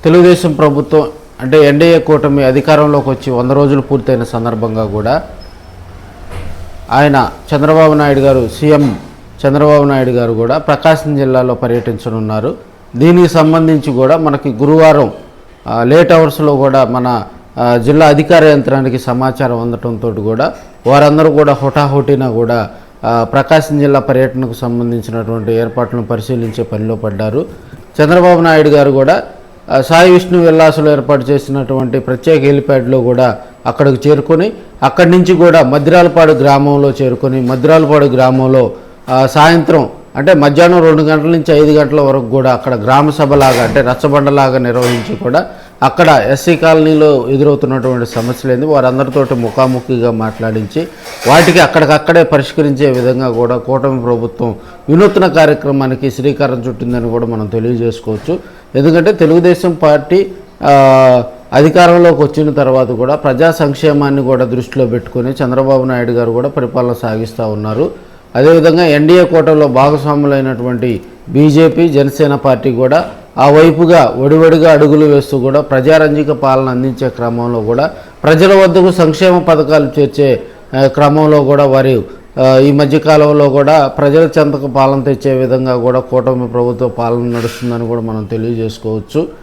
తెలుగుదేశం ప్రభుత్వం అంటే ఎన్డీఏ కూటమి అధికారంలోకి వచ్చి 100 రోజులు పూర్తయిన సందర్భంగా కూడా ఆయన చంద్రబాబు నాయుడు గారు సీఎం చంద్రబాబు నాయుడు గారు కూడా ప్రకాశం జిల్లాలో పర్యటించనున్నారు. దీనికి సంబంధించి కూడా మనకి గురువారం లేట్ అవర్స్లో కూడా మన జిల్లా అధికార యంత్రానికి సమాచారం అందటంతో కూడా వారందరూ కూడా హుటాహుటిన కూడా ప్రకాశం జిల్లా పర్యటనకు సంబంధించినటువంటి ఏర్పాట్లను పరిశీలించే పనిలో పడ్డారు. చంద్రబాబు నాయుడు గారు కూడా సాయి విష్ణు విల్లాసులో ఏర్పాటు చేసినటువంటి ప్రత్యేక హెలిప్యాడ్లో కూడా అక్కడికి చేరుకొని అక్కడి నుంచి కూడా మద్దిరాలపాడు గ్రామంలో చేరుకొని మద్దిరాలపాడు గ్రామంలో సాయంత్రం అంటే మధ్యాహ్నం 2 గంటల నుంచి 5 గంటల వరకు కూడా అక్కడ గ్రామ సభలాగా అంటే రచ్చబండలాగా నిర్వహించి కూడా అక్కడ ఎస్సీ కాలనీలో ఎదురవుతున్నటువంటి సమస్యలేంది వారందరితోటి ముఖాముఖిగా మాట్లాడించి వాటికి అక్కడికక్కడే పరిష్కరించే విధంగా కూడా కూటమి ప్రభుత్వం వినూత్న కార్యక్రమానికి శ్రీకారం చుట్టిందని కూడా మనం తెలియజేసుకోవచ్చు. ఎందుకంటే తెలుగుదేశం పార్టీ అధికారంలోకి వచ్చిన తర్వాత కూడా ప్రజా సంక్షేమాన్ని కూడా దృష్టిలో పెట్టుకొని చంద్రబాబు నాయుడు గారు కూడా పరిపాలన సాగిస్తూ ఉన్నారు. అదేవిధంగా ఎన్డీఏ కూటమిలో భాగస్వాములైనటువంటి బీజేపీ జనసేన పార్టీ కూడా ఆ వైపుగా ఒడివడిగా అడుగులు వేస్తూ కూడా ప్రజారంజిక పాలన అందించే క్రమంలో కూడా ప్రజల వద్దకు సంక్షేమ పథకాలు చేర్చే క్రమంలో కూడా వారి ఈ మధ్యకాలంలో కూడా ప్రజల చెంతకు పాలన తెచ్చే విధంగా కూడా కూటమి ప్రభుత్వ పాలన నడుస్తుందని కూడా మనం తెలియజేసుకోవచ్చు.